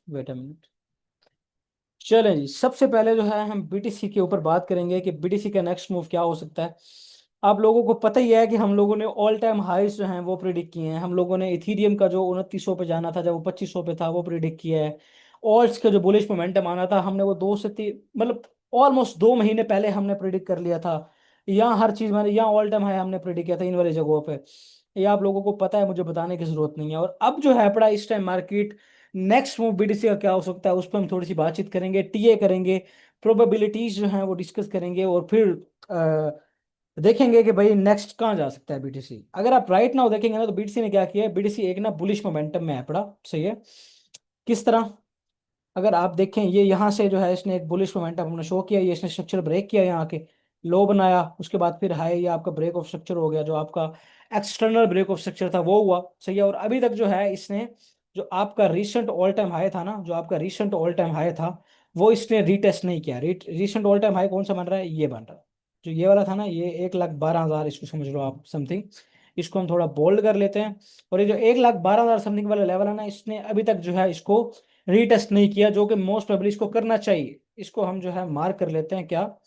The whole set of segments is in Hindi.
Wait a minute. चलें जी, सबसे पहले जो है हम बीटीसी के ऊपर बात करेंगे कि बीटीसी का नेक्स्ट मूव क्या हो सकता है। आप लोगों को पता ही है कि हम लोगों ने ऑल टाइम हाइस जो हैं वो प्रिडिक्ट किए हैं। हम लोगों ने इथीरियम का जो 2900 पे जाना था, जब वो 2500 पे था, वो प्रिडिक्ट किया है। ऑल्ट्स का जो बुलिश मोमेंटम आना था, हमने वो 2 से 3 मतलब ऑलमोस्ट 2 महीने पहले हमने प्रिडिक्ट कर लिया था। यहाँ हर चीज़ मैंने, यहाँ ऑल टाइम हाई हमने प्रिडिक्ट किया था इन वाली जगहों पे। ये आप लोगों को पता है, मुझे बताने की जरूरत नहीं है। और अब जो है पड़ा इस time market, next move BTC का क्या हो सकता है उस पर हम थोड़ी सी बातचीत करेंगे, टीए करेंगे, प्रोबेबिलिटीज जो हैं वो डिस्कस करेंगे, और फिर देखेंगे कि भाई नेक्स्ट कहाँ जा सकता है बीटीसी। अगर आप राइट नाउ देखेंगे ना, तो बीटीसी ने क्या किया है, बीटीसी एक ना बुलिश मोमेंटम में है पड़ा। सही है। किस तरह? अगर आप देखें, ये यहाँ से जो है इसने एक बुलिश मोमेंटम हमने शो किया, ये इसने स्ट्रक्चर ब्रेक किया, यहाँ के लो बनाया, उसके बाद फिर हाई, ये आपका ब्रेक ऑफ स्ट्रक्चर हो गया, जो आपका एक्सटर्नल ब्रेक ऑफ स्ट्रक्चर था वो हुआ। सही है। और अभी तक जो है इसने, जो आपका रिसेंट ऑल टाइम हाई था ना, जो आपका रिसेंट ऑल टाइम हाई था, वो इसने रीटेस्ट नहीं किया। रिसेंट ऑल टाइम हाई कौन सा बन रहा है? ये बन रहा है, जो ये वाला था ना, ये 1,12,000, इसको समझ लो आप समथिंग। इसको हम थोड़ा बोल्ड कर लेते हैं। और ये जो 1,12,000 समथिंग वाला लेवल है ना, इसने अभी तक जो है इसको रीटेस्ट नहीं किया, जो कि मोस्ट प्रोबेबली इसको करना चाहिए। इसको हम जो है मार्क कर लेते हैं क्या,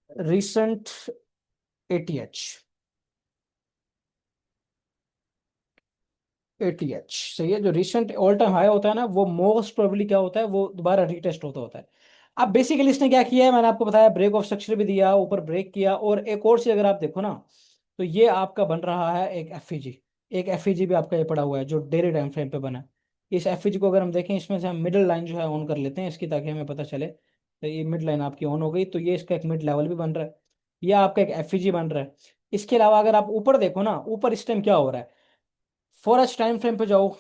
रिसेंट एटीएच। एटीएच सही है। जो रिसेंट ऑल टाइम हाई होता है ना, वो मोस्ट प्रोबेबली क्या होता है, वो दोबारा रीटेस्ट होता है। अब बेसिकली इसने क्या किया है, मैंने आपको बताया, ब्रेक ऑफ स्ट्रक्चर भी दिया, ऊपर ब्रेक किया, और एक और चीज अगर आप देखो ना, तो ये आपका बन रहा है एक एफईजी। एक एफईजी भी आपका ये पड़ा हुआ है, जो डेली टाइम फ्रेम पे बना है। इस एफईजी को अगर हम देखें, इसमें से हम मिडिल लाइन जो है ऑन कर लेते हैं इसकी, ताकि हमें पता चले। तो ये मिड लाइन आपकी ऑन हो गई, तो ये इसका एक मिड लेवल भी बन रहा है, ये आपका एक एफईजी बन रहा है। इसके अलावा अगर आप ऊपर देखो ना, ऊपर इस टाइम क्या हो रहा है, फॉरेस्ट टाइम फ्रेम पे जाओ।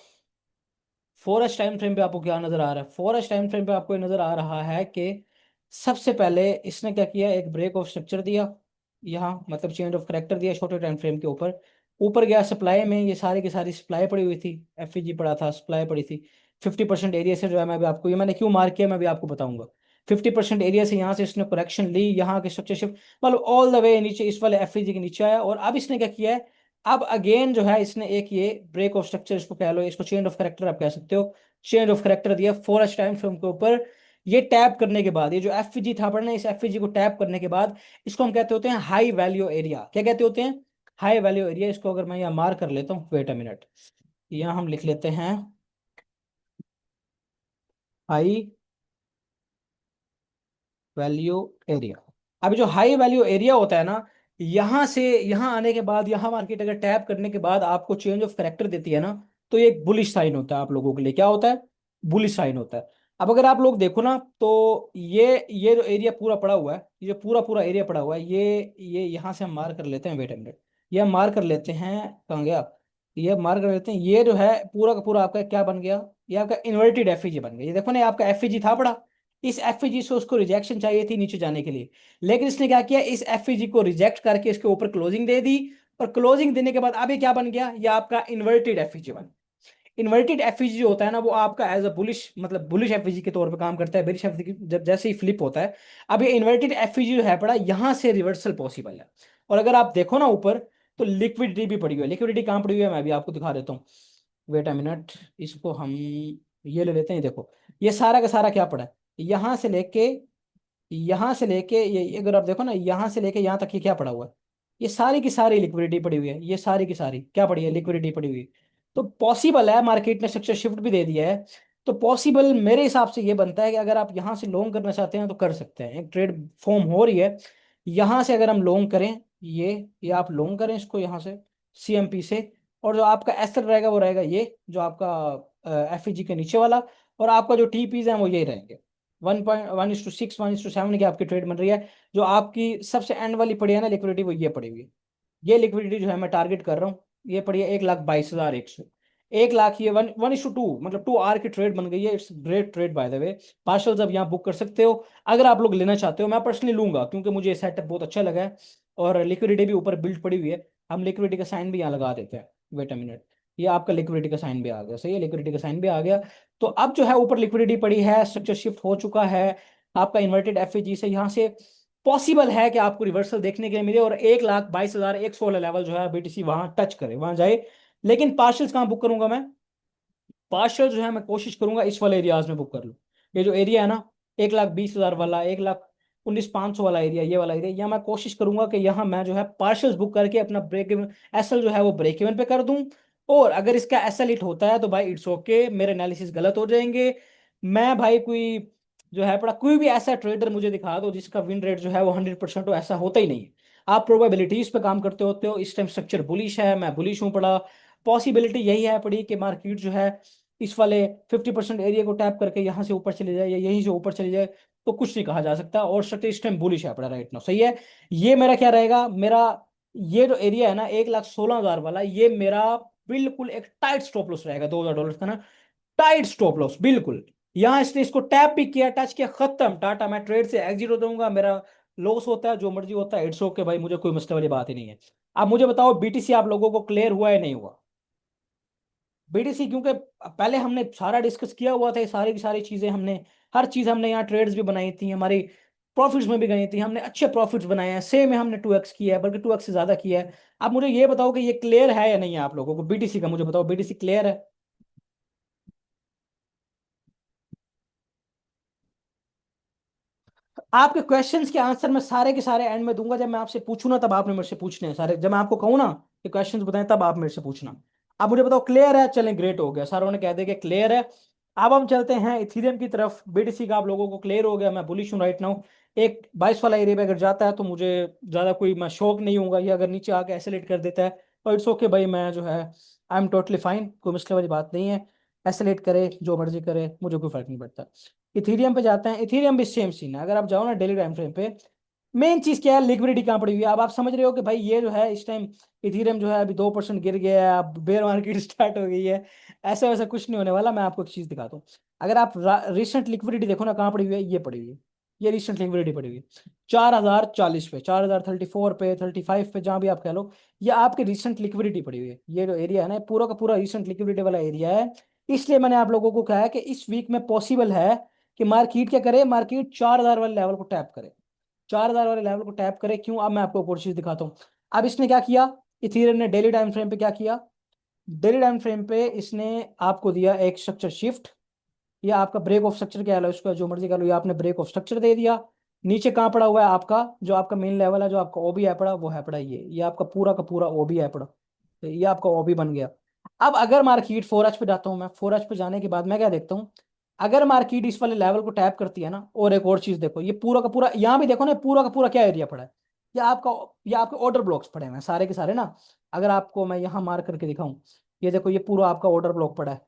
फॉरेस्ट टाइम फ्रेम पे आपको क्या नजर आ रहा है? फॉरेस्ट टाइम फ्रेम पे आपको ये नजर आ रहा है कि सबसे पहले इसने क्या किया, एक ब्रेक ऑफ स्ट्रक्चर दिया यहाँ, मतलब चेंज ऑफ करेक्टर दिया छोटे टाइम फ्रेम के ऊपर। ऊपर गया सप्लाई में, ये सारी की सारी सप्लाई पड़ी हुई थी, एफईजी पड़ा था, सप्लाई पड़ी थी। 50% एरिया से जो है, मैं अभी आपको, ये मैंने क्यों मार्क किया मैं भी आपको बताऊंगा। 50% एरिया से यहाँ से इसने करेक्शन ली, यहाँ के स्ट्रक्चर शिफ्ट, मतलब ऑल द वे नीचे इस वाले एफईजी के नीचे आया। और अब इसने क्या किया है, अब अगेन जो है इसने एक ये ब्रेक ऑफ स्ट्रक्चर, इसको कह लो, इसको चेंज ऑफ करेक्टर आप कह सकते हो, चेंज ऑफ करेक्टर दिया फॉरेस्ट टाइम फ्रेम के ऊपर। ये टैप करने के बाद, ये जो एफईजी था पढ़ना, इस एफईजी को टैप करने के बाद, इसको हम कहते होते हैं हाई वैल्यू एरिया। क्या कहते होते हैं? High value area. इसको अगर मैं यहाँ मार्क कर लेता हूँ, वेट अ मिनट, यहाँ हम लिख लेते हैं हाई वैल्यू एरिया। अब जो हाई वैल्यू एरिया होता है ना, यहाँ से यहाँ आने के बाद, यहाँ मार्केट अगर टैप करने के बाद आपको चेंज ऑफ करेक्टर देती है ना, तो ये एक बुलिश साइन होता है आप लोगों के लिए। क्या होता है? बुलिश साइन होता है। अब अगर आप लोग देखो ना, तो ये जो एरिया पूरा पड़ा हुआ है, ये जो पूरा पूरा एरिया पड़ा हुआ है, ये यहाँ से हम मार कर लेते हैं, वेट अ मिनट, ये हम मार कर लेते हैं, कहाँ गया, ये मार कर लेते हैं। ये जो है पूरा का पूरा आपका क्या बन गया, ये आपका इन्वर्टेड एफईजी बन गया। ये देखो ना, ये आपका एफईजी था पड़ा, इस एफईजी से उसको रिजेक्शन चाहिए थी नीचे जाने के लिए, लेकिन इसने क्या किया, इस एफईजी को रिजेक्ट करके इसके ऊपर क्लोजिंग दे दी। और क्लोजिंग देने के बाद अब ये क्या बन गया, ये आपका इन्वर्टेड एफईजी बन। इन्वर्टेड एफईजी जो होता है ना, वो आपका एज अ बुलिश, मतलब बुलिश एफईजी के तौर पे काम करता है। बेरिश एफईजी जब जैसे ही फ्लिप होता है, अब ये इन्वर्टेड एफईजी जो है पड़ा, यहाँ से रिवर्सल पॉसिबल है। और अगर आप देखो ना ऊपर, तो लिक्विडिटी भी पड़ी हुई है। लिक्विडिटी कहाँ पड़ी हुई है, मैं भी आपको दिखा देता हूँ, वेट अ मिनट। इसको हम ये ले लेते हैं, देखो, ये सारा का सारा क्या पड़ा है, यहाँ से लेके, यहाँ से लेके ये अगर आप देखो ना, यहाँ से लेके यहाँ तक ये क्या पड़ा हुआ है, ये सारी की सारी लिक्विडिटी पड़ी हुई है। ये सारी की सारी क्या पड़ी है, लिक्विडिटी पड़ी हुई है। तो पॉसिबल है, मार्केट ने स्ट्रक्चर शिफ्ट भी दे दिया है, तो पॉसिबल मेरे हिसाब से ये बनता है कि अगर आप यहाँ से लॉन्ग करना चाहते हैं तो कर सकते हैं। एक ट्रेड फॉर्म हो रही है, यहाँ से अगर हम लॉन्ग करें, ये आप लॉन्ग करें इसको यहाँ से, सीएमपी से। और जो आपका एसएल रहेगा वो रहेगा ये, जो आपका एफईजी के नीचे वाला। और आपका जो टीपीज है वो यही रहेंगे, 1.1:6, 1:7 की आपकी ट्रेड बन रही है। जो आपकी सबसे एंड वाली पड़ी है ना लिक्विडिटी, वो ये पड़ी हुई है। ये लिक्विडिटी जो है मैं टारगेट कर रहा हूँ, ये पड़ी है 1,22,100। 1 लाख, ये 1:2, मतलब 2 आर की ट्रेड बन गई है। It's great trade by the way. Parcels अब यहाँ बुक कर सकते हो अगर आप लोग लेना चाहते हो। मैं पर्सनली लूंगा क्योंकि मुझे ये सेटअप बहुत अच्छा लगा है, और लिक्विडिटी भी ऊपर बिल्ड पड़ी हुई है। हम लिक्विडिटी का साइन भी यहाँ लगा देते हैं, वेट अ मिनट, ये आपका लिक्विडिटी का साइन भी आ गया। सही है, लिक्विडिटी का साइन भी आ गया। तो अब जो है ऊपर लिक्विडिटी पड़ी है, स्ट्रक्चर शिफ्ट हो चुका है आपका इन्वर्टेड एफईजी से। यहाँ से पॉसिबल है कि आपको रिवर्सल देखने के लिए मिले, और 1,22,100 वाला लेवल जो है बीटीसी वहां टच करे, वहां जाए। लेकिन पार्शल्स कहाँ बुक करूंगा मैं? पार्शियल जो है मैं कोशिश करूंगा इस वाले एरियाज में बुक कर लूँ। ये जो एरिया है ना, 1,20,000 वाला, 1,19,500 वाला एरिया, ये वाला एरिया, या मैं कोशिश करूंगा कि यहाँ मैं जो है पार्शियल्स बुक करके अपना ब्रेक इवन, एसएल जो है वो ब्रेक इवन पे कर दूं। और अगर इसका एसएल हिट होता है तो भाई इट्स ओके, मेरे एनालिसिस गलत हो जाएंगे। मैं भाई कोई जो है पड़ा कोई भी ऐसा ट्रेडर मुझे दिखा दो जिसका विन रेट जो है वो 100% हो, ऐसा होता ही नहीं है। आप प्रोबेबिलिटीज पे काम करते होते हो। इस टाइम स्ट्रक्चर बुलिश है, मैं बुलिश हूँ पड़ा। पॉसिबिलिटी यही है पड़ी कि मार्केट जो है इस वाले 50% एरिया को टैप करके यहाँ से ऊपर चले जाए या यहीं से ऊपर चले जाए, तो कुछ नहीं कहा जा सकता। और स्ट्रक्चर इस टाइम बुलिश है पड़ा राइट नाउ, सही है। ये मेरा क्या रहेगा, मेरा ये जो एरिया है ना 1,16,000 वाला, ये मेरा बिल्कुल एक टाइट स्टॉप लॉस रहेगा, $2,000 का ना, टाइट स्टॉप लॉस बिल्कुल। यहाँ इसने इसको टैप भी किया, टच किया, खत्म, टाटा, मैं ट्रेड से एग्जिट हो जाऊंगा। मेरा लॉस होता है जो मर्जी होता है, इट्स ओके भाई, मुझे कोई मसले वाली बात ही नहीं है। अब मुझे बताओ बीटीसी आप लोगों को क्लियर हुआ है नहीं हुआ? बीटीसी क्योंकि पहले हमने सारा डिस्कस किया हुआ था, ये सारी की सारी चीजें हमने, हर चीज हमने यहाँ ट्रेड्स भी बनाई थी, हमारी प्रॉफिट्स में भी गई थी, हमने अच्छे प्रॉफिट्स बनाए हैं, सेम है, हमने 2x किया है, बल्कि 2x से ज्यादा किया है। अब मुझे ये बताओ कि ये क्लियर है या नहीं है आप लोगों को बीटीसी का, मुझे बताओ बीटीसी क्लियर है? आपके क्वेश्चंस के आंसर मैं सारे के सारे एंड में दूंगा, जब मैं आपसे पूछूं ना तब आपने मेरे से पूछने हैं सारे, जब मैं आपको कहूँ ना कि क्वेश्चंस बताएं तब आप मेरे से पूछना। अब मुझे बताओ क्लियर है? चलें, ग्रेट, हो गया, सारों ने कह दिया कि क्लियर है। अब हम चलते हैं इथीरियम की तरफ। बीटीसी का आप लोगों को क्लियर हो गया, मैं बुलिश हूँ राइट नाउ। एक 22 वाला एरिया पे अगर जाता है तो मुझे ज्यादा कोई मैं शौक नहीं होगा, ये अगर नीचे आके एसेलेट कर देता है तो इट्स ओके भाई, मैं जो है आई एम टोटली फाइन, कोई मुश्किल वाली बात नहीं है। एसेलेट करे जो मर्जी करे, मुझे कोई फर्क नहीं पड़ता। इथीरियम पे जाते हैं, इथीरियम भी सेम सीन है। अगर आप जाओ ना डेली टाइम फ्रेम पे, मेन चीज क्या है, लिक्विडिटी कहाँ पड़ी हुई है। अब आप समझ रहे हो कि भाई ये जो है इस टाइम इथीरियम जो है अभी 2% गिर गया है, अब बेयर मार्केट स्टार्ट हो गई है। ऐसा वैसा कुछ नहीं होने वाला। मैं आपको एक चीज दिखाता हूँ। अगर आप रिसेंट लिक्विडिटी देखो ना, कहाँ पड़ी हुई है, ये पड़ी हुई है, ये रिसेंट लिक्विडिटी पड़ी हुई है 4,040 पे, 4,034 पे, 35 पे, जहां भी आप कह लो, ये आपकी रिसेंट लिक्विडिटी पड़ी हुई है। ये जो एरिया है ना, ये पूरा का पूरा रिसेंट लिक्विडिटी वाला एरिया है। इसलिए मैंने आप लोगों को कहा है कि इस वीक में पॉसिबल है कि मार्केट क्या करे, मार्केट 4,000 वाले लेवल को टैप करे, 4,000 वाले लेवल को टैप करे। क्यों? अब मैं आपको एक और चीज दिखाता हूँ। अब इसने क्या किया, इथीरियम ने डेली टाइम फ्रेम पे क्या किया, डेली टाइम फ्रेम पे इसने आपको दिया एक स्ट्रक्चर शिफ्ट, या आपका ब्रेक ऑफ स्ट्रक्चर क्या लो, उसका जो मर्जी कह लो, या आपने ब्रेक ऑफ स्ट्रक्चर दे दिया। नीचे कहाँ पड़ा हुआ है आपका, जो आपका मेन लेवल है, जो आपका ओबी है पड़ा, वो है पड़ा ये आपका पूरा का पूरा ओबी है पड़ा, तो ये आपका ओबी बन गया। अब अगर मार्केट 4H पे जाता हूँ मैं, 4H पे जाने के बाद मैं क्या देखता हूँ, अगर मार्केट इस वाले लेवल को टैप करती है ना, और एक और चीज देखो, ये पूरा का पूरा यहाँ भी देखो ना, पूरा का पूरा क्या एरिया पड़ा है, ये आपका, ये आपके ऑर्डर ब्लॉक्स पड़े हुए हैं सारे के सारे ना। अगर आपको मैं यहाँ मार्क करके दिखाऊं, ये देखो, ये पूरा आपका ऑर्डर ब्लॉक पड़ा है,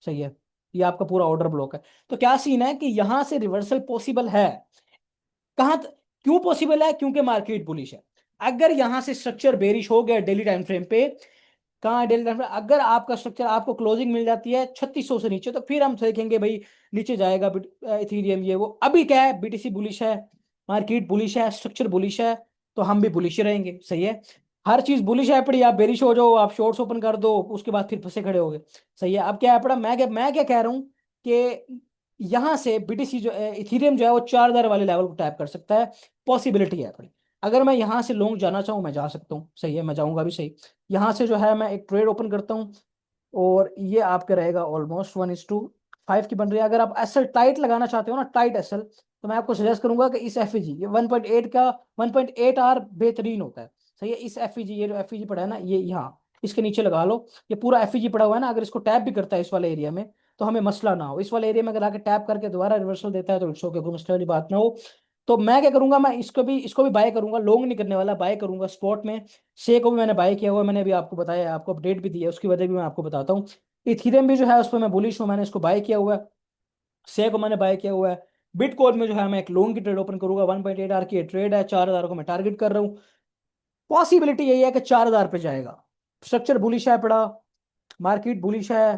सही है, ये आपका पूरा ऑर्डर ब्लॉक है। तो क्या सीन है कि यहां से रिवर्सल पॉसिबल है। कहां क्यों पॉसिबल है? क्योंकि मार्केट बुलिश है। अगर यहां से स्ट्रक्चर बेरिश हो गया डेली टाइम फ्रेम पे, कहाँ डेली टाइम फ्रेम, अगर आपका स्ट्रक्चर आपको क्लोजिंग मिल जाती है 3600 से नीचे, तो फिर हम देखेंगे भाई नीचे जाएगा इथीरियम, ये वो। अभी क्या है, बीटीसी बुलिश है, मार्केट बुलिश है, स्ट्रक्चर बुलिश है, तो हम भी बुलिश ही रहेंगे, सही है। हर चीज बुलिश है पड़ी, आप बेरिश हो जाओ, आप शॉर्ट्स ओपन कर दो, उसके बाद फिर फंसे खड़े हो गए, सही है। अब क्या है पड़ा, मैं क्या कह रहा हूँ कि यहाँ से बीटीसी जो इथीरियम जो है वो 4,000 वाले लेवल को टैप कर सकता है, पॉसिबिलिटी है पड़ी। अगर मैं यहाँ से लॉन्ग जाना चाहूँ, मैं जा सकता हूँ, सही है, मैं जाऊंगा भी, सही। यहाँ से जो है मैं एक ट्रेड ओपन करता हूँ, और ये आपका रहेगा ऑलमोस्ट 1:5 की बन रही है। अगर आप एसएल टाइट लगाना चाहते हो ना, टाइट एसएल, तो मैं आपको सजेस्ट करूंगा कि इस एफईजी, ये 1.8 का 1.8 आर बेहतरीन होता है, सही है। इस एफईजी, ये जो एफईजी पड़ा है ना, ये यहाँ इसके नीचे लगा लो, ये पूरा एफईजी पड़ा हुआ है ना, अगर इसको टैप भी करता है इस वाले एरिया में, तो हमें मसला ना हो। इस वाले एरिया में अगर आके टैप करके दोबारा रिवर्सल देता है तो इट्स ओके, कोई मसले वाली बात ना हो। तो मैं क्या करूंगा, मैं इसको भी बाय करूंगा, लॉन्ग नहीं करने वाला, बाय करूंगा स्पॉट में। से को भी मैंने बाय किया हुआ है, मैंने अभी आपको बताया, आपको अपडेट भी दी है, उसकी वजह भी मैं आपको बताता हूँ। इथीरियम भी जो है उस पर मैं बुलिश हूँ, मैंने इसको बाय किया हुआ है, से को मैंने बाय किया हुआ है। बिटकॉइन में जो है मैं एक लॉन्ग की ट्रेड ओपन करूंगा, 1.8 आर की ट्रेड है, 4,000 को मैं टारगेट कर रहा हूँ। पॉसिबिलिटी यही है कि 4,000 पे जाएगा। स्ट्रक्चर बुलिश है पड़ा, मार्केट बुलिश है,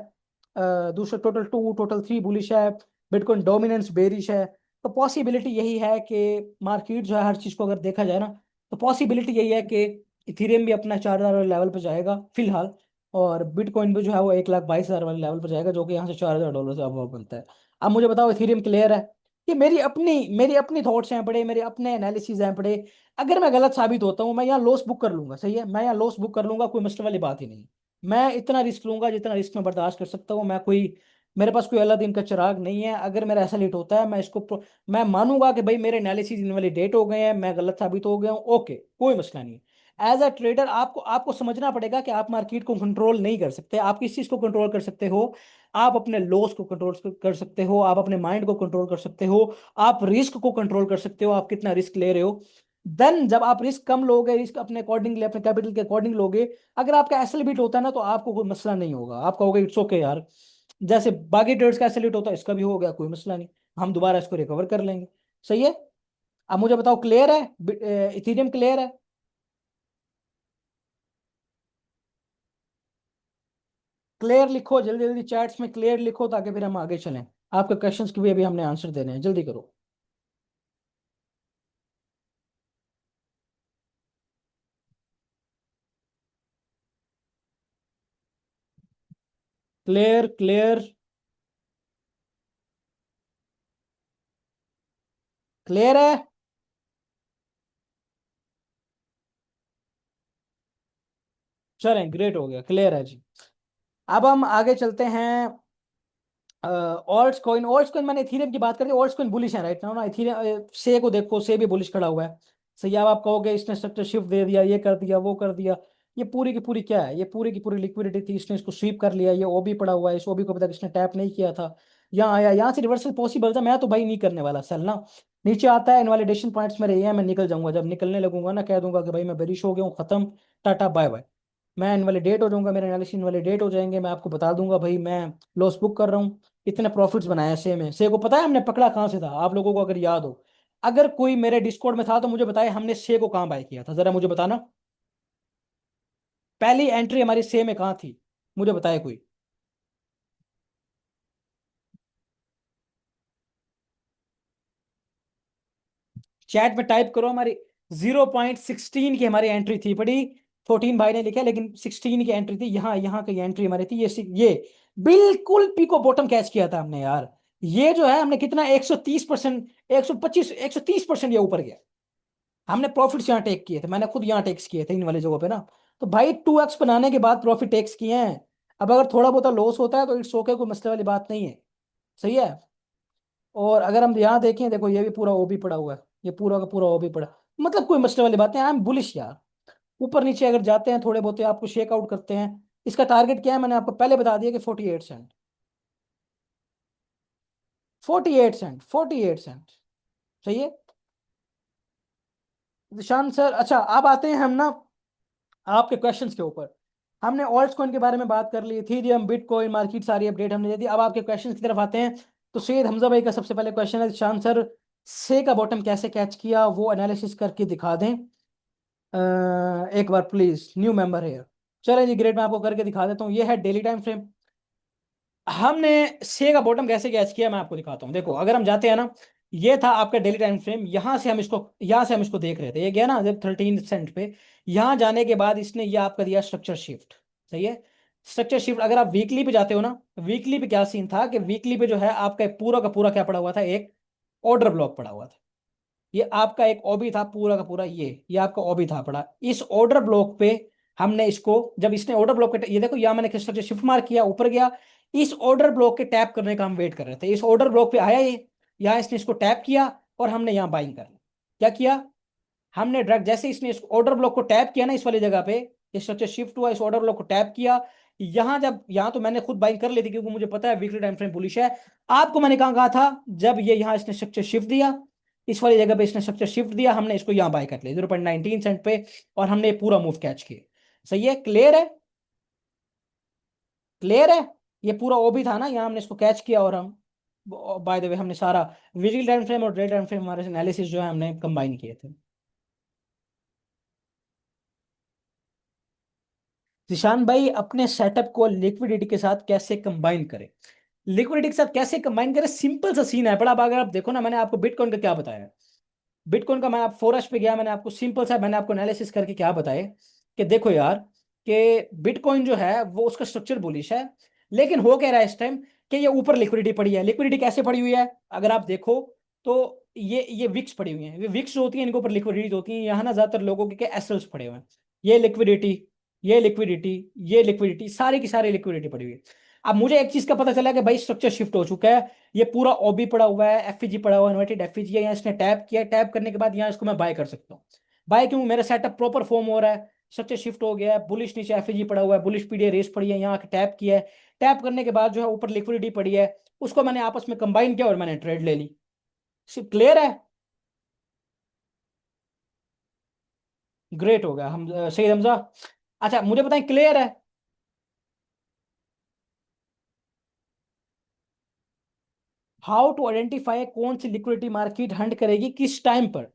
दूसरा टोटल 3 बुलिश है, बिटकॉइन डोमिनेंस बेरिश है। तो पॉसिबिलिटी यही है कि मार्केट जो है, हर चीज को अगर देखा जाए ना, तो पॉसिबिलिटी यही है कि इथेरियम भी अपना 4,000 वाले लेवल पर जाएगा फिलहाल, और बिटकॉइन भी जो है वो 1,22,000 वाले लेवल पर जाएगा, जो कि यहाँ से $4,000 से अब बनता है। अब मुझे बताओ इथेरियम क्लियर है? ये मेरी अपनी थॉट्स हैं बड़े, मेरे अपने एनालिसिस हैं बड़े। अगर मैं गलत साबित होता हूँ, मैं यहाँ लॉस बुक कर लूंगा, सही है, मैं यहाँ लॉस बुक कर लूंगा, कोई मसले वाली बात ही नहीं। मैं इतना रिस्क लूंगा जितना रिस्क मैं बर्दाश्त कर सकता हूँ। मैं कोई, मेरे पास कोई अल्लाह दिन का चिराग नहीं है। अगर मेरा ऐसा लेट होता है, मैं इसको मैं मानूंगा कि भाई मेरे एनालिसिस इनवैलिडेट हो गए हैं, मैं गलत साबित हो गया हूँ, ओके, कोई मसला नहीं। एज अ ट्रेडर आपको आपको समझना पड़ेगा कि आप मार्केट को कंट्रोल नहीं कर सकते। आप किस चीज को कंट्रोल कर सकते हो? आप अपने लॉस को कंट्रोल कर सकते हो, आप अपने माइंड को कंट्रोल कर सकते हो, आप रिस्क को कंट्रोल कर सकते हो, आप कितना रिस्क ले रहे हो। देन जब आप रिस्क कम लोगे, रिस्क अपने अकॉर्डिंग अपने कैपिटल के अकॉर्डिंग लोगे, अगर आपका एसएल होता है ना, तो आपको कोई मसला नहीं होगा। आप कहोगे इट्स ओके यार, जैसे बाकी ट्रेड्स का एसएल होता है, इसका भी हो गया, कोई मसला नहीं, हम दोबारा इसको रिकवर कर लेंगे। सही है। अब मुझे बताओ, क्लियर है? इथीरियम क्लियर है? क्लियर लिखो जल्दी जल्दी चैट्स में, क्लियर लिखो, ताकि फिर हम आगे चलें। आपके क्वेश्चंस के भी अभी हमने आंसर देने हैं, जल्दी करो। क्लियर क्लियर क्लियर है। चलें, ग्रेट, हो गया, क्लियर है जी। अब हम आगे चलते हैं। ऑल्ट्स कॉइन मैंने इथीरियम की बात करी, ऑल्ट्स कॉइन बुलिश है राइट नाउ ना। इथीरियम से को देखो, से भी बुलिश खड़ा हुआ है। सही है। अब आप कहोगे इसने स्ट्रक्चर शिफ्ट दे दिया, ये कर दिया, वो कर दिया। ये पूरी की पूरी क्या है? ये पूरी की पूरी लिक्विडिटी थी, इसने इसको स्वीप कर लिया। ये ओबी पड़ा हुआ है, इस ओबी को अभी तक इसने टैप नहीं किया था। यहाँ आया, यहाँ से रिवर्सल पॉसिबल था। मैं तो भाई नहीं करने वाला सेल ना। नीचे आता है, इनवैलिडेशन पॉइंट्स मेरे ये हैं, मैं निकल जाऊंगा। जब निकलने लगूंगा ना, कह दूंगा कि भाई मैं बेरिश हो गया हूँ, खत्म, टाटा बाय बाय। मैं इनवैलिडेट हो जाऊंगा, मेरे एनालिसिस इनवैलिडेट हो जाएंगे, मैं आपको बता दूंगा भाई मैं लॉस बुक कर रहा हूँ। इतने प्रॉफिट्स बनाए से में, से को पता है हमने पकड़ा कहाँ से था? आप लोगों को अगर याद हो, अगर कोई मेरे डिस्कॉर्ड में था तो मुझे बताए हमने से को कहाँ बाय किया था, जरा मुझे बताना। पहली एंट्री हमारी से में कहाँ थी? मुझे बताए कोई। चैट में टाइप करो हमारी। 0.16 की हमारी एंट्री थी पड़ी। 14 भाई ने लिखा है, लेकिन 16 की एंट्री थी। यहाँ यहाँ की एंट्री हमारी थी, ये बिल्कुल पीको बॉटम कैच किया था हमने यार। ये जो है हमने कितना, 130%, 125, 130% ये ऊपर गया। हमने प्रॉफिट्स यहाँ टेक किए थे, मैंने खुद यहाँ टेक्स किए थे इन वाली जगहों पे ना। तो भाई 2x बनाने के बाद प्रॉफिट टेक्स किए हैं। अब अगर थोड़ा बहुत लॉस होता है तो इट्स ओके, कोई मसले वाली बात नहीं है। सही है। और अगर हम यहाँ देखें, देखो ये भी पूरा ओबी पड़ा हुआ है, ये पूरा का पूरा ओबी पड़ा, मतलब कोई मसले वाली बात नहीं। आई एम बुलिश यार। ऊपर नीचे अगर जाते हैं थोड़े बहुत, आपको शेक आउट करते हैं। इसका टारगेट क्या है, मैंने आपको पहले बता दिया कि 48 सेंट। 48 Saint, 48 Saint. सही है। निशान सर, अच्छा अब आते हैं हम ना आपके क्वेश्चंस के ऊपर। हमने ऑल्ट्स कॉइन के बारे में बात कर ली, इथेरियम, बिटकॉइन, मार्केट, सारी अपडेट हमने दे दी। अब आपके क्वेश्चंस की तरफ आते हैं। तो सैयद हमजा भाई का सबसे पहले क्वेश्चन है, निशान सर, से का बॉटम कैसे कैच किया, वो एनालिसिस करके दिखा दें। एक बार प्लीज, न्यू मेंबर है। चलें जी, ग्रेट, मैं आपको करके दिखा देता हूँ। ये है डेली टाइम फ्रेम। हमने से का बॉटम कैसे कैच किया, मैं आपको दिखाता हूँ। देखो, अगर हम जाते हैं ना, ये था आपका डेली टाइम फ्रेम। यहाँ से हम इसको देख रहे थे, ये गया ना जब 13 सेंट पे। यहाँ जाने के बाद इसने ये आपका दिया स्ट्रक्चर शिफ्ट। सही है। स्ट्रक्चर शिफ्ट, अगर आप वीकली पे जाते हो ना, वीकली पे क्या सीन था कि वीकली पे जो है आपका पूरा का पूरा क्या पड़ा हुआ था, एक ऑर्डर ब्लॉक पड़ा हुआ था। ये आपका एक ओबी था पूरा का पूरा, ये आपका ओबी था पड़ा इस ऑर्डर ब्लॉक पे। हमने इसको, जब इसने ऑर्डर ब्लॉक पे, ये देखो यहाँ मैंने स्ट्रक्चर शिफ्ट मार किया, ऊपर गया। इस ऑर्डर ब्लॉक के टैप करने का हम वेट कर रहे थे। इस ऑर्डर ब्लॉक पे आया ये, यहाँ इसने इसको टैप किया, और हमने यहाँ बाइंग कर ली। क्या किया हमने? डायरेक्ट जैसे इसने इस ऑर्डर ब्लॉक को टैप किया ना, इस वाली जगह पे ये स्ट्रक्चर शिफ्ट हुआ, इस ऑर्डर ब्लॉक को टैप किया। यहाँ जब, यहाँ तो मैंने खुद बाइंग कर ली थी, क्योंकि मुझे पता है वीकली टाइम फ्रेम बुलिश है। आपको मैंने कहा था, जब ये यहाँ इसने स्ट्रक्चर शिफ्ट दिया, इस वाली जगह पे इसने स्ट्रक्चर शिफ्ट दिया, हमने इसको यहाँ बाय कर लिया 0.19 सेंट पे, और हमने ये पूरा मूव कैच किया। सही है, क्लियर है, क्लियर है। ये पूरा ओबी था ना, यहाँ हमने इसको कैच किया, और हम, बाय द वे, हमने सारा वीकली टाइम फ्रेम और डे टाइम फ्रेम हमारे एनालिसिस जो है हमने कंबाइन किए थे। जिशान भाई, अपने सेटअप को लिक्विडिटी के साथ कैसे कंबाइन करें? लिक्विडिटी के साथ कैसे कंबाइन करें? सिंपल सा सीन है बड़ा। अब अगर आप देखो ना, मैंने आपको बिटकॉइन का क्या बताया। बिटकॉइन का मैं आप फोरश पे गया, मैंने आपको सिंपल सा, मैंने आपको एनालिसिस करके क्या बताया कि देखो यार, कि बिटकॉइन जो है वो उसका स्ट्रक्चर बुलिश है, लेकिन हो क्या रहा है इस टाइम, कि ये ऊपर लिक्विडिटी पड़ी है। लिक्विडिटी कैसे पड़ी हुई है, अगर आप देखो तो ये विक्स पड़ी हुई है। ये विक्स जो होती है, इनके ऊपर लिक्विडिटी होती है। यहाँ ना ज्यादातर लोगों के एसएल्स पड़े हुए हैं। ये लिक्विडिटी, ये लिक्विडिटी सारी की सारी लिक्विडिटी पड़ी हुई है। अब मुझे एक चीज का पता चला कि भाई स्ट्रक्चर शिफ्ट हो चुका है, ये पूरा ओबी पड़ा हुआ है, एफईजी पड़ा हुआ है, इन्वर्टेड एफईजी है, यहाँ इसने टैप किया, टैप करने के बाद यहाँ इसको मैं बाय कर सकता हूँ। बाय क्यों, मेरा सेटअप प्रॉपर फॉर्म हो रहा है, स्ट्रक्चर शिफ्ट हो गया है, बुलिश नीचे एफईजी पड़ा हुआ है, बुलिश पीडीए रेस पड़ी है, यहाँ टैप किया है, टैप करने के बाद जो है ऊपर लिक्विडिटी पड़ी है, उसको मैंने आपस में कंबाइन किया और मैंने ट्रेड ले ली। क्लियर है? ग्रेट हो गया, हम सही समझा। अच्छा मुझे बताएं, क्लियर है? हाउ टू आइडेंटिफाई कौन सी लिक्विडिटी मार्केट हंट करेगी किस टाइम पर।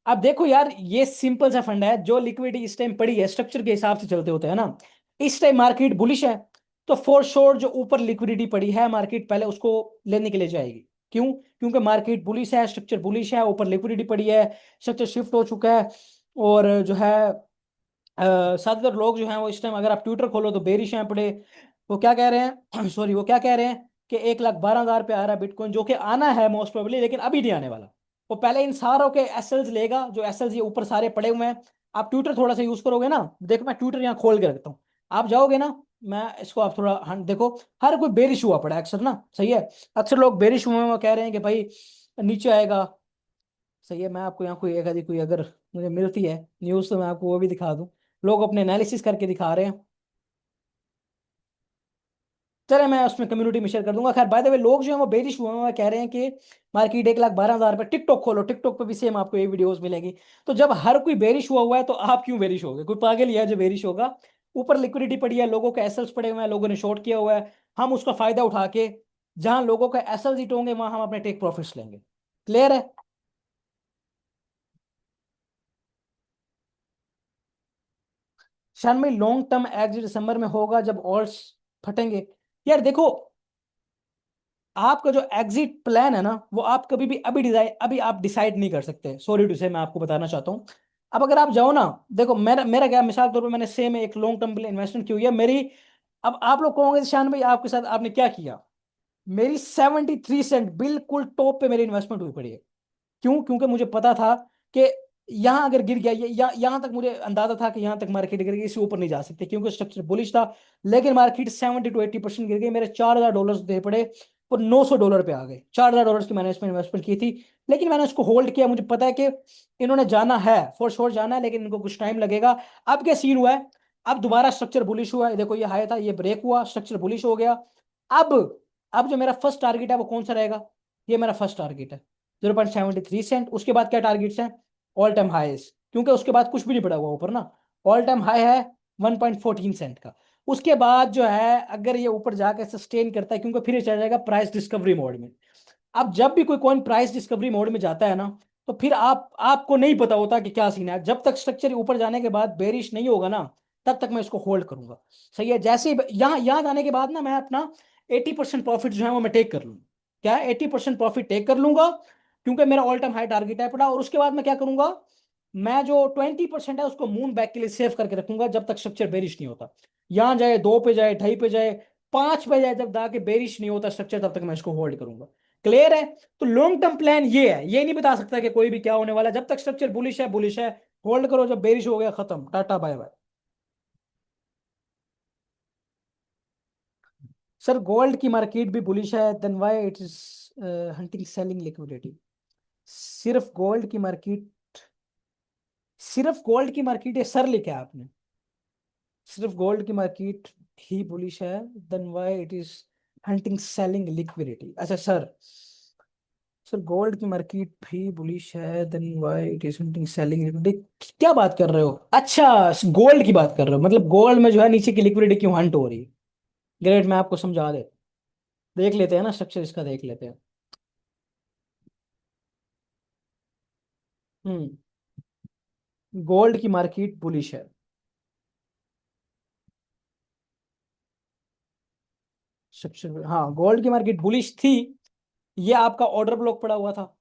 अब देखो यार, ये सिंपल सा फंडा है, जो लिक्विडिटी इस टाइम पड़ी है स्ट्रक्चर के हिसाब से चलते होते हैं ना, इस टाइम मार्केट बुलिश है, तो फॉर श्योर जो ऊपर लिक्विडिटी पड़ी है मार्केट पहले उसको लेने के लिए जाएगी। क्यों? क्योंकि मार्केट बुलिश है, स्ट्रक्चर बुलिश है, ऊपर लिक्विडिटी पड़ी है, स्ट्रक्चर शिफ्ट हो चुका है। और जो है ज्यादातर लोग जो हैं वो इस टाइम, अगर आप ट्विटर खोलो तो बेरिश हैं पड़े। वो क्या कह रहे हैं सॉरी, वो क्या कह रहे हैं कि 1,12,000 पे आ रहा है बिटकॉइन, जो कि आना है मोस्ट प्रोबेबली, लेकिन अभी नहीं आने वाला। वो पहले इन सारों के एसएल्स लेगा, जो एसएल्स ये ऊपर सारे पड़े हुए हैं। आप ट्विटर थोड़ा सा यूज करोगे ना, देखो मैं ट्विटर यहाँ खोल के रखता हूँ, आप जाओगे ना, मैं इसको आप थोड़ा देखो, हर कोई बेरिश हुआ पड़ा है अक्सर ना, सही है। अक्सर लोग बेरिश हुए हैं, वो कह रहे हैं कि भाई नीचे आएगा। सही है, मैं आपको यहाँ कोई एक आधी कोई अगर मुझे मिलती है न्यूज़ तो मैं आपको वो भी दिखा दूँ। लोग अपने एनालिसिस करके दिखा रहे हैं। चले मैं उसमें कम्युनिटी में शेयर कर दूंगा। खैर बाय द वे, लोग जो है वो बेरिश हुए हैं, वो कह रहे हैं कि मार्केट 1,12,000 पे। टिकटॉक खोलो, टिकटॉक पे भी सेम आपको ये वीडियोस मिलेगी। तो जब हर कोई बेरिश हुआ हुआ है तो आप क्यों बेरिश होगे? कोई पागल ही है जो बेरिश होगा? ऊपर लिक्विडिटी पड़ी है, लोगों के एसेट्स पड़े हुए हैं, लोगों ने शॉर्ट किया हुआ है, हम उसका फायदा उठा के जहां लोगों का एसेट्स हिट होंगे वहां हम अपने टेक प्रॉफिट्स लेंगे। क्लियर है? शायद में लॉन्ग टर्म एग्जिट दिसंबर में होगा जब ऑल्ट्स फटेंगे। यार देखो, आपका जो एग्जिट प्लान है ना, वो आप कभी भी अभी आप डिसाइड नहीं कर सकते, सॉरी टू से मैं आपको बताना चाहता हूँ। अब अगर आप जाओ ना, देखो मेरा मेरा क्या मिसाल के तौर पर, मैंने सेम एक लॉन्ग टर्म के लिए इन्वेस्टमेंट की हुई है मेरी। अब आप लोग कहोगे शान भाई आपके साथ आपने क्या किया, मेरी 73 सेंट बिल्कुल टॉप पे मेरी इन्वेस्टमेंट हुई पड़ी है। क्यों? क्योंकि मुझे पता था कि यहाँ अगर गिर गया ये, यहाँ तक मुझे अंदाजा था कि यहाँ तक मार्केट गिर गई, इससे ऊपर नहीं जा सकते क्योंकि स्ट्रक्चर बुलिश था। लेकिन मार्केट 70 to 80% गिर गई, मेरे $4,000 दे पड़े और $900 पे आ गए। $4,000 की मैंने इसमें इन्वेस्टमेंट की थी, लेकिन मैंने उसको होल्ड किया। मुझे पता है कि इन्होंने जाना है, फॉर श्योर जाना है, लेकिन इनको कुछ टाइम लगेगा। अब क्या सीन हुआ है, अब दोबारा स्ट्रक्चर बुलिश हुआ है, देखो ये हाई था, ये ब्रेक हुआ, स्ट्रक्चर बुलिश हो गया। अब अब जो मेरा फर्स्ट टारगेट है वो कौन सा रहेगा? ये मेरा फर्स्ट टारगेट है 0.73 सेंट। उसके बाद क्या टारगेट्स हैं? ऑल टाइम हाईस, क्योंकि उसके बाद कुछ भी नहीं पड़ा हुआ ऊपर ना। ऑल टाइम हाई है 1.14 सेंट का। उसके बाद जो है अगर ये ऊपर जाकर सस्टेन करता है, क्योंकि फिर ये चला जाएगा प्राइस डिस्कवरी मोड में। अब जब भी कोई कॉइन प्राइस डिस्कवरी मोड में जाता है ना, तो फिर आपको नहीं पता होता कि क्या सीन है। जब तक स्ट्रक्चर ऊपर जाने के बाद बेरिश नहीं होगा ना, तब तक मैं इसको होल्ड करूंगा। सही है, जैसे ही यहाँ यहाँ जाने के बाद ना मैं अपना 80% प्रॉफिट जो है वो मैं टेक कर लूंगा। क्या है, 80% प्रॉफिट टेक कर लूंगा, क्योंकि मेरा ऑल टाइम हाई टारगेट है पड़ा। और उसके बाद मैं क्या करूंगा, मैं जो 20% है उसको मून बैक के लिए सेव करके रखूंगा जब तक स्ट्रक्चर बेरिश नहीं होता। यहां जाए, 2 पे जाए, 2.5 पे जाए, 5 पे जाए, जब जाके बेरिश नहीं होता स्ट्रक्चर, तब तक मैं इसको होल्ड करूंगा। क्लियर है? तो लॉन्ग टर्म प्लान ये है, ये नहीं बता सकता कि कोई भी क्या होने वाला है। जब तक स्ट्रक्चर बुलिश है, बुलिश है, होल्ड करो। जब बेरिश हो गया, खत्म, tata bye bye. Sir gold की मार्केट भी बुलिश है, then why it is hunting selling liquidity? सिर्फ गोल्ड की मार्केट, सिर्फ गोल्ड की मार्केट है सर, लिखा है आपने? सिर्फ गोल्ड की मार्केट ही बुलिश है, then why it is hunting selling liquidity? अच्छा सर, सर गोल्ड की मार्केट भी बुलिश है, then why it is hunting selling liquidity? क्या बात कर रहे हो? अच्छा, गोल्ड की बात कर रहे हो, मतलब गोल्ड में जो है नीचे की लिक्विडिटी क्यों हंट हो रही है? ग्रेट, मैं आपको समझा दे, देख लेते हैं ना स्ट्रक्चर इसका, देख लेते हैं। हम्म, गोल्ड की मार्केट बुलिश है। स्ट्रक्चर, हाँ गोल्ड की मार्केट बुलिश थी। ये आपका ऑर्डर ब्लॉक पड़ा हुआ था।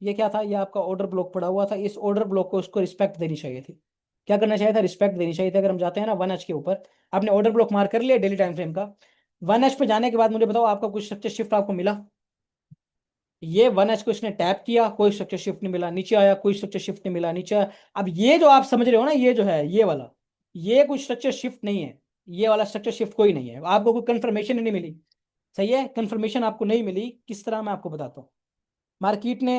ये क्या था? ये आपका ऑर्डर ब्लॉक पड़ा हुआ था। इस ऑर्डर ब्लॉक को उसको रिस्पेक्ट देनी चाहिए थी। क्या करना चाहिए था? रिस्पेक्ट देनी चाहिए थी। अगर हम जाते हैं ना 1H के ऊपर, आपने ऑर्डर ब्लॉक मार्क कर लिया डेली टाइम फ्रेम का, 1H पे जाने के बाद मुझे बताओ आपका कुछ स्ट्रक्चर शिफ्ट आपको मिला? ये 1H को इसने टैप किया, कोई स्ट्रक्चर शिफ्ट नहीं मिला, नीचे आया, कोई स्ट्रक्चर शिफ्ट नहीं मिला, नीचे आया। अब ये जो आप समझ रहे हो ना, ये जो है ये वाला, ये कोई स्ट्रक्चर शिफ्ट नहीं है, ये वाला स्ट्रक्चर शिफ्ट कोई नहीं है, आपको कोई कंफर्मेशन ही नहीं मिली। सही है, कंफर्मेशन आपको नहीं मिली, किस तरह मैं आपको बताता हूँ। मार्केट ने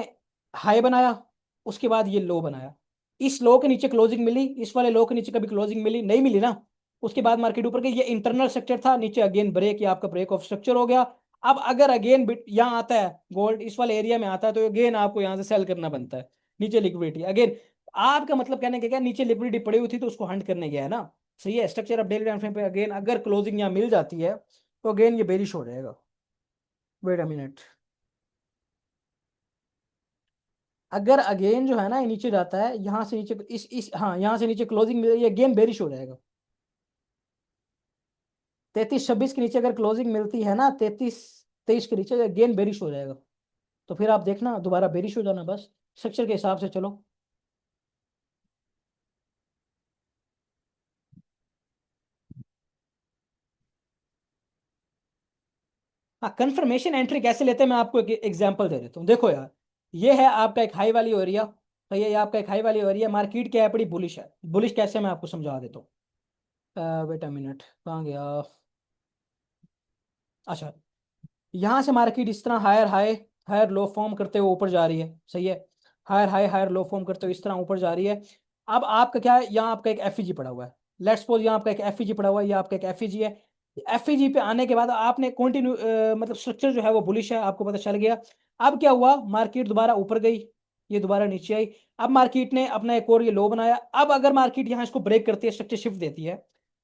हाई बनाया, उसके बाद ये लो बनाया, इस लो के नीचे क्लोजिंग मिली, इस वाले लो के नीचे कभी क्लोजिंग मिली नहीं, मिली ना। उसके बाद मार्केट ऊपर गई, ये इंटरनल स्ट्रक्चर था, नीचे अगेन ब्रेक, या आपका ब्रेक ऑफ स्ट्रक्चर हो गया। अब अगर अगेन यहाँ आता है गोल्ड, इस वाले एरिया में आता है, तो अगेन आपको यहाँ से सेल करना बनता है। नीचे लिक्विडिटी अगेन, आपका मतलब कहने का क्या, नीचे लिक्विडिटी पड़ी हुई थी तो उसको हंट करने गया है ना। सही है, structure of daily time frame पे अगेन अगर क्लोजिंग यहाँ मिल जाती है तो अगेन ये बेरिश हो जाएगा। वेट अ मिनट, अगर अगेन जो है ना ये नीचे जाता है, यहाँ से नीचे इस हाँ यहाँ से नीचे क्लोजिंग मिल रही है, अगेन बेरिश हो जाएगा। 33-26 के नीचे अगर क्लोजिंग मिलती है ना, 33-23 के नीचे अगेन बेरिश हो जाएगा। तो फिर आप देखना दोबारा बेरिश हो जाना, बस स्ट्रक्चर के हिसाब से चलो। हाँ, कंफर्मेशन एंट्री कैसे लेते हैं, मैं आपको एक एग्जांपल दे देता हूँ। देखो यार, ये है आपका एक हाई वाली एरिया, तो ये आपका एक हाई वाली एरिया, मार्केट क्या है, बड़ी बुलिश है। बुलिश कैसे, मैं आपको समझा देता हूँ। वेट अ मिनट, कहाँ गया। अच्छा, यहाँ से मार्केट इस तरह higher high higher low form करते हुए ऊपर जा रही है। सही है, higher high higher low form करते हुए इस तरह ऊपर जा रही है। अब आपका क्या है, यहाँ आपका एक एफईजी पड़ा हुआ है। लेट्स सपोज यहाँ आपका एक एफईजी पड़ा हुआ है, ये आपका एक एफईजी है। एफईजी पे आने के बाद आपने कंटिन्यू मतलब स्ट्रक्चर जो है वो बुलिश है, आपको पता चल गया। अब क्या हुआ, मार्केट दोबारा ऊपर गई, ये दोबारा नीचे आई। अब मार्केट ने अपना एक और ये लो बनाया। अब अगर मार्केट यहाँ इसको ब्रेक करती है, स्ट्रक्चर शिफ्ट देती है,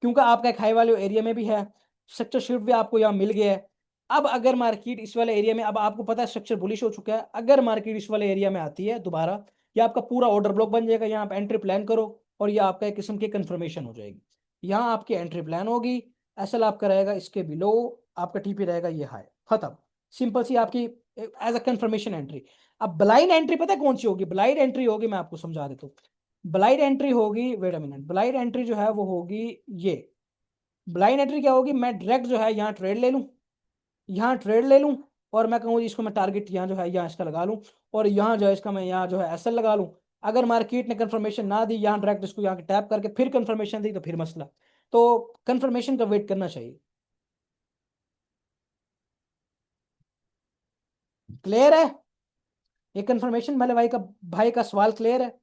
क्योंकि आपका एक हाई वैल्यू एरिया में भी है, स्ट्रक्चर शिफ्ट भी आपको यहाँ मिल गया है। अब अगर मार्केट इस वाले एरिया में, अब आपको पता है स्ट्रक्चर बुलिश हो चुका है, अगर मार्केट इस वाले एरिया में आती है दोबारा, ये आपका पूरा ऑर्डर ब्लॉक बन जाएगा, यहाँ आप एंट्री प्लान करो, और ये आपका एक किस्म की कंफर्मेशन हो जाएगी। यहाँ आपकी एंट्री प्लान होगी, एसएल आपका रहेगा इसके बिलो, आपका टीपी रहेगा ये हाई, खत्म। सिंपल सी आपकी एज अ कंफर्मेशन एंट्री। अब ब्लाइंड एंट्री पता है कौन सी होगी, ब्लाइंड एंट्री होगी, मैं आपको समझा देता हूँ। ब्लाइंड एंट्री होगी, wait a minute, blind entry जो है वो होगी ये। ब्लाइंड एंट्री क्या होगी, मैं डायरेक्ट जो है यहाँ ट्रेड ले लूँ, यहाँ ट्रेड ले लूं, और मैं कहूँ इसको मैं टारगेट यहाँ जो है यहाँ इसका लगा लूं, और यहाँ जो है इसका मैं यहाँ जो है एसएल लगा लूं। अगर मार्केट ने कंफर्मेशन ना दी, यहाँ डायरेक्ट इसको यहाँ टैप करके फिर कंफर्मेशन दी, तो फिर मसला। तो कंफर्मेशन का वेट करना चाहिए। क्लियर है, ये कंफर्मेशन वाले भाई का सवाल क्लियर है।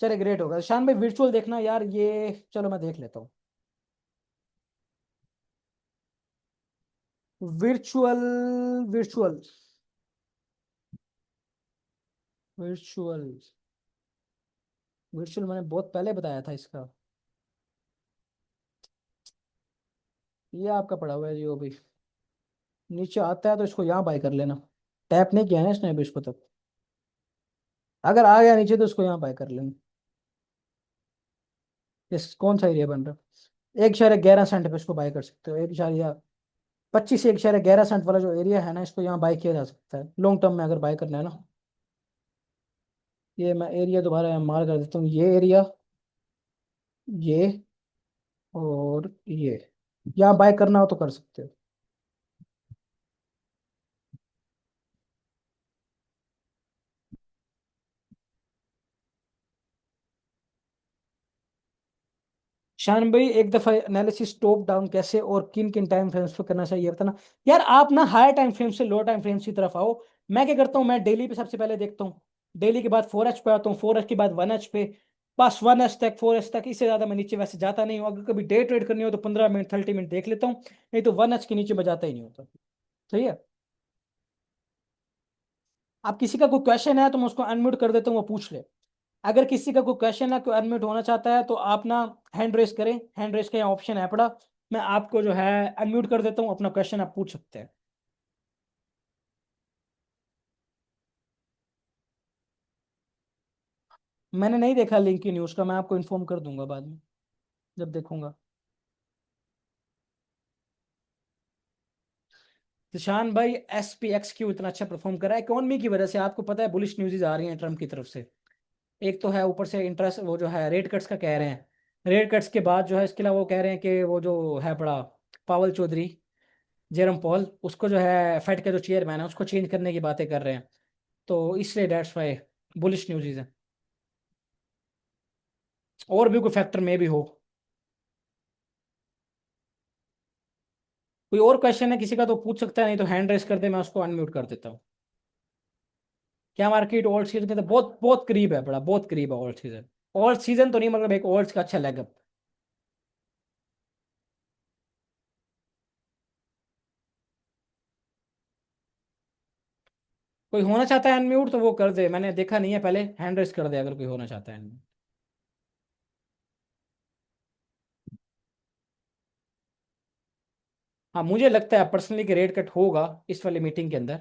चले, ग्रेट होगा शान भाई, विर्चुअल देखना यार ये, चलो मैं देख लेता हूँ। विर्चुअल, विर्चुअल, विर्चुअल, विर्चुअल मैंने बहुत पहले बताया था इसका। ये आपका पड़ा हुआ है जी, वो भी नीचे आता है तो इसको यहाँ बाय कर लेना। टैप नहीं किया है ना इसने अभी इसको तक, अगर आ गया नीचे तो इसको यहाँ बाय कर लेना। इस कौन सा एरिया बन रहा है, 1.11 सेंट पे इसको बाय कर सकते हो, 1.25 से 1.11 सेंट वाला जो एरिया है ना, इसको यहाँ बाय किया जा सकता है लॉन्ग टर्म में अगर बाय करना है ना। ये मैं एरिया दोबारा यहाँ मार कर देता हूँ, ये एरिया, ये, और ये, यहाँ बाय करना हो तो कर सकते हो। शान भाई, एक दफा एनालिसिस टॉप डाउन कैसे और किन किन टाइम फ्रेम्स पे करना चाहिए बताना। यार आप ना हायर टाइम फ्रेम से लो टाइम फ्रेम्स की तरफ आओ। मैं क्या करता हूँ, मैं डेली पे सबसे पहले देखता हूँ, डेली के बाद 4H पे आता हूँ, 4H के बाद 1H पे, बस 1H तक 4H तक, इससे ज्यादा मैं नीचे वैसे जाता नहीं हूँ। अगर कभी डे ट्रेड करनी हो तो 15 मिनट 30 मिनट देख लेता हूँ, नहीं तो 1H के नीचे मैं जाता ही नहीं होता। सही है। आप किसी का कोई क्वेश्चन है तो मैं उसको अनम्यूट कर देता हूँ, वो पूछ ले। अगर किसी का कोई क्वेश्चन है, कोई अनम्यूट होना चाहता है, तो आप ना हैंड रेस करें, हैंड रेस का यहाँ ऑप्शन है पड़ा, मैं आपको जो है अनम्यूट कर देता हूँ, अपना क्वेश्चन आप पूछ सकते हैं। मैंने नहीं देखा लिंक की न्यूज़ का, मैं आपको इन्फॉर्म कर दूंगा बाद में जब देखूंगा। निशान भाई, SPX क्यों इतना अच्छा परफॉर्म कर रहा है, इकोनॉमी की वजह से, आपको पता है बुलिश न्यूज़ आ रही हैं ट्रम्प की तरफ से। एक तो है ऊपर से इंटरेस्ट, वो जो है रेट कट्स का कह रहे हैं, रेट कट्स के बाद जो है इसके अलावा वो कह रहे हैं कि वो जो है बड़ा पावल चौधरी, जेरम पॉल, उसको जो है फेड के जो चेयरमैन है उसको चेंज करने की बातें कर रहे हैं। तो इसलिए दैट्स वाई बुलिश न्यूज़ है। और भी कोई फैक्टर में भी हो। कोई और क्वेश्चन है किसी का तो पूछ सकता है, नहीं तो हैंड रेस कर दे, मैं उसको अनम्यूट कर देता हूँ। क्या मार्केट ओल्ड सीजन के तो बहुत बहुत करीब है, बड़ा बहुत करीब है ओल्ड सीजन। ओल्ड सीजन तो नहीं, मतलब एक ओल्ड का अच्छा लेग अप। कोई होना चाहता है अनम्यूट तो वो कर दे, मैंने देखा नहीं है, पहले हैंड रेस कर दे अगर कोई होना चाहता है unmute। हाँ मुझे लगता है पर्सनली कि रेट कट होगा इस वाली मीटिंग के अंदर।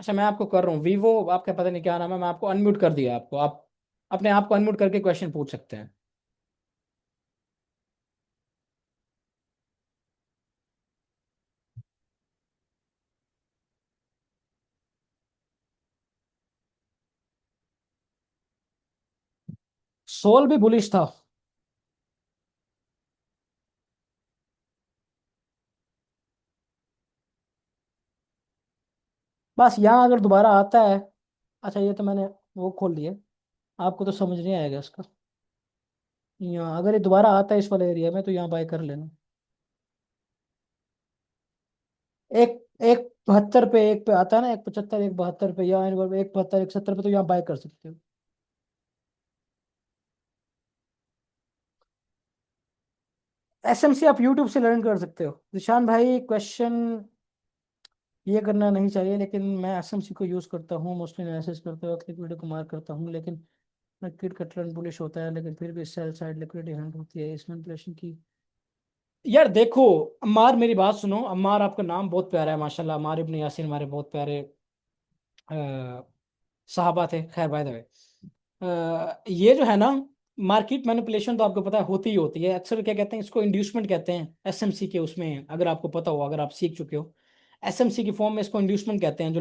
अच्छा मैं आपको कर रहा हूँ, वीवो आपका पता नहीं क्या नाम है, मैं आपको अनम्यूट कर दिया आपको, आप अपने आप को अनम्यूट करके क्वेश्चन पूछ सकते हैं। सोल भी बुलिश था। बस यहाँ अगर दोबारा आता है। अच्छा ये तो मैंने वो खोल लिया, आपको तो समझ नहीं आएगा इसका। यहाँ अगर ये दोबारा आता है इस वाले एरिया में तो यहाँ बाय कर लेना। एक एक 72 पे, एक पे आता है ना, 175 172 पे, या 172 170 पे, तो यहाँ बाय कर सकते हो। एसएमसी आप यूट्यूब से लर्न कर सकते हो निशान भाई। क्वेश्चन ये करना नहीं चाहिए, लेकिन मैं एसएमसी को यूज करता हूँ मोस्टली एनालिसिस करते वक्त, लिक्विडिटी को मार्क करता हूँ, लेकिन मार्केट का ट्रेंड बुलिश होता है, लेकिन फिर भी सेल साइड लिक्विडिटी हंट होती है, इसमें इन्फ्लेशन की। यार देखो, अम्मार मेरी बात सुनो, अम्मार आपका नाम बहुत प्यारा है माशाल्लाह, अम्मार इब्न यासीन हमारे बहुत प्यारे साहबा थे, खैर बाय द वे। ये जो है ना, मार्केट मैनिपुलेशन तो आपको पता है होती ही होती है, अक्सर क्या कहते हैं इसको, इंड्यूसमेंट कहते हैं एसएमसी के उसमें, अगर आपको पता हो, अगर आप सीख चुके हो। एसएमसी की फॉर्म में इसको इंड्यूसमेंट कहते हैं, जो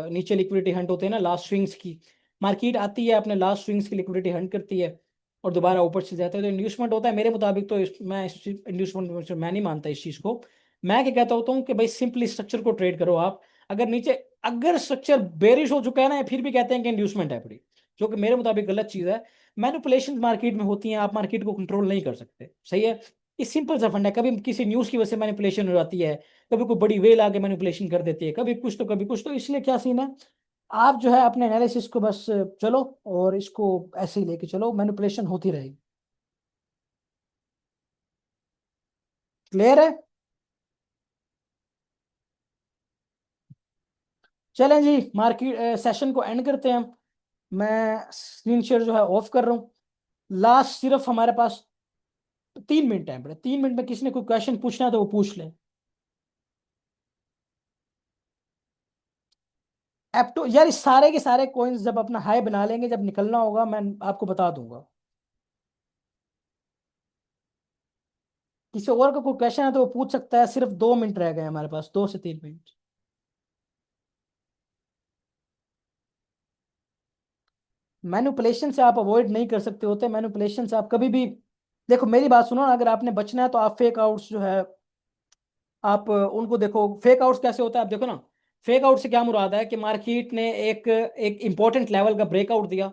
नीचे लिक्विडिटी हंट होते हैं ना लास्ट स्विंग्स की। मार्केट आती है अपने लास्ट स्विंग्स की लिक्विडिटी हंट करती है और दोबारा ऊपर चले जाता है, तो इंड्यूसमेंट होता है मेरे मुताबिक। तो मैं इस इंड्यूसमेंट मैं नहीं मानता इस चीज़ को। मैं क्या कहता होता हूँ कि भाई सिंपली स्ट्रक्चर को ट्रेड करो आप। अगर नीचे, अगर स्ट्रक्चर बेरिश हो चुका है ना, फिर भी कहते हैं कि इंड्यूसमेंट है बड़ी, जो कि मेरे मुताबिक गलत चीज है। मैनिपुलेशन मार्केट में होती हैं, आप मार्केट को कंट्रोल नहीं कर सकते, सही है। ये सिंपल सा फंड है, कभी किसी न्यूज की वजह से मैनिपुलेशन हो जाती है, कभी कोई बड़ी वेल आके मैनिपुलेशन कर देती है, कभी कुछ तो कभी कुछ तो, इसलिए क्या सीन है। आप जो है अपने एनालिसिस को बस चलो, और इसको ऐसे ही लेके चलो, मैनिपुलेशन होती रहेगी। क्लियर है। चलें जी, मार्केट सेशन को एंड करते हैं हम। मैं स्क्रीन शेयर जो है ऑफ कर रहा हूँ। लास्ट सिर्फ हमारे पास 3 मिनट टाइम पड़े, 3 मिनट में किसी ने कोई क्वेश्चन पूछना है तो वो पूछ ले। एप्टो यार, इस सारे के सारे कॉइन्स जब अपना हाई बना लेंगे, जब निकलना होगा मैं आपको बता दूंगा। किसी और का कोई क्वेश्चन है तो वो पूछ सकता है, सिर्फ 2 मिनट रह गए हमारे पास, 2 से 3 मिनट। मैनिपुलेशन से आप अवॉइड नहीं कर सकते होते, मैनिपुलेशन से आप कभी भी, देखो मेरी बात सुनो ना, अगर आपने बचना है तो आप फेक आउट्स जो है, आप उनको देखो। फेक आउट्स कैसे होता है आप देखो ना। फेक आउट से क्या मुराद है कि मार्केट ने एक एक इंपॉर्टेंट लेवल का ब्रेकआउट दिया,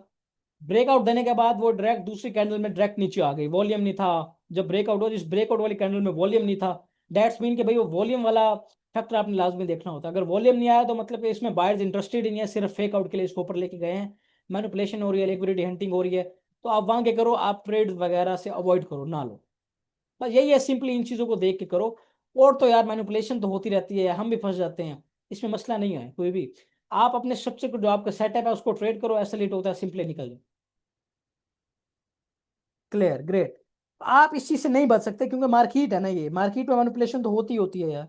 ब्रेकआउट देने के बाद वो डायरेक्ट दूसरी कैंडल में डायरेक्ट नीचे आ गई, वॉल्यूम नहीं था। जब ब्रेकआउट हो, इस ब्रेकआउट वाली कैंडल में वॉल्यूम नहीं था, दैट्स मीन कि भाई वो वॉल्यूम वाला फैक्टर आपने लाजमी देखना होता है। अगर वॉल्यूम नहीं आया तो मतलब कि इसमें बायर्स इंटरेस्टेड ही नहीं है, सिर्फ फेक आउट के लिए इसको ऊपर लेके गए हैं, मैनिपुलेशन हो रही है, लिक्विडिटी हंटिंग हो रही है। तो आप वहां के करो, आप ट्रेड वगैरह से अवॉइड करो, ना लो। बस यही है, सिंपली इन चीज़ों को देख के करो। और तो यार मैनिपुलेशन तो होती रहती है, हम भी फंस जाते हैं, इसमें मसला नहीं है कोई भी। आप अपने स्ट्रक्चर को, जो आपका सेटअप है उसको ट्रेड करो, ऐसा लेट होता है, सिंपली निकल जाओ। Clear, great. आप इस चीज से नहीं बच सकते, क्योंकि मार्केट है ना, ये मार्केट में मैनिपुलेशन तो होती होती है यार।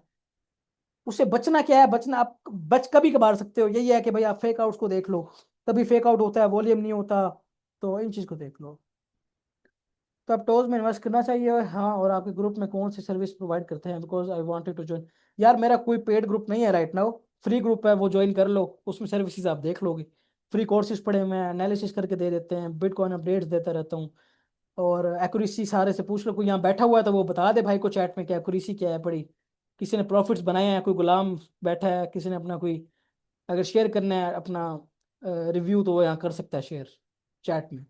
उससे बचना क्या है, बचना आप बच कभी कभार सकते हो, यही है कि भाई आप फेक आउट्स को देख लो। कभी फेक आउट होता है, वॉल्यूम नहीं होता, तो इन चीज को देख लो। तो आप टोज में इन्वेस्ट करना चाहिए, हाँ। और आपके ग्रुप में कौन सी सर्विस प्रोवाइड करते हैं, because I wanted to join. यार मेरा कोई पेड ग्रुप नहीं है राइट नाउ, फ्री ग्रुप है, वो ज्वाइन कर लो, उसमें सर्विसेज आप देख लोगे। फ्री कोर्सेज पढ़े हुए हैं, एनालिसिस करके दे देते हैं, बिटकॉइन अपडेट्स देता रहता हूँ। और एक्यूरेसी सारे से पूछ लो, कोई यहाँ बैठा हुआ है तो वो बता दे भाई को चैट में कि एक्यूरेसी क्या है पड़ी। किसी ने प्रॉफिट्स बनाए हैं, कोई गुलाम बैठा है, किसी ने अपना कोई अगर शेयर करना है अपना रिव्यू, तो वो यहाँ कर सकता है शेयर चैट में।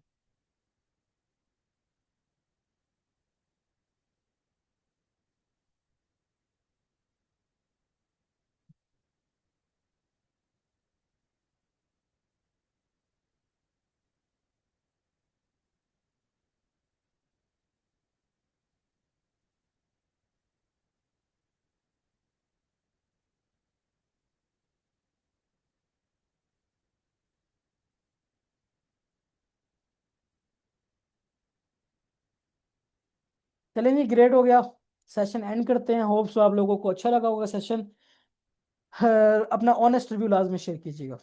चलेंगे, ग्रेट हो गया। सेशन एंड करते हैं। होप्स आप लोगों को अच्छा लगा होगा सेशन। अपना ऑनेस्ट रिव्यू लाजमी शेयर कीजिएगा।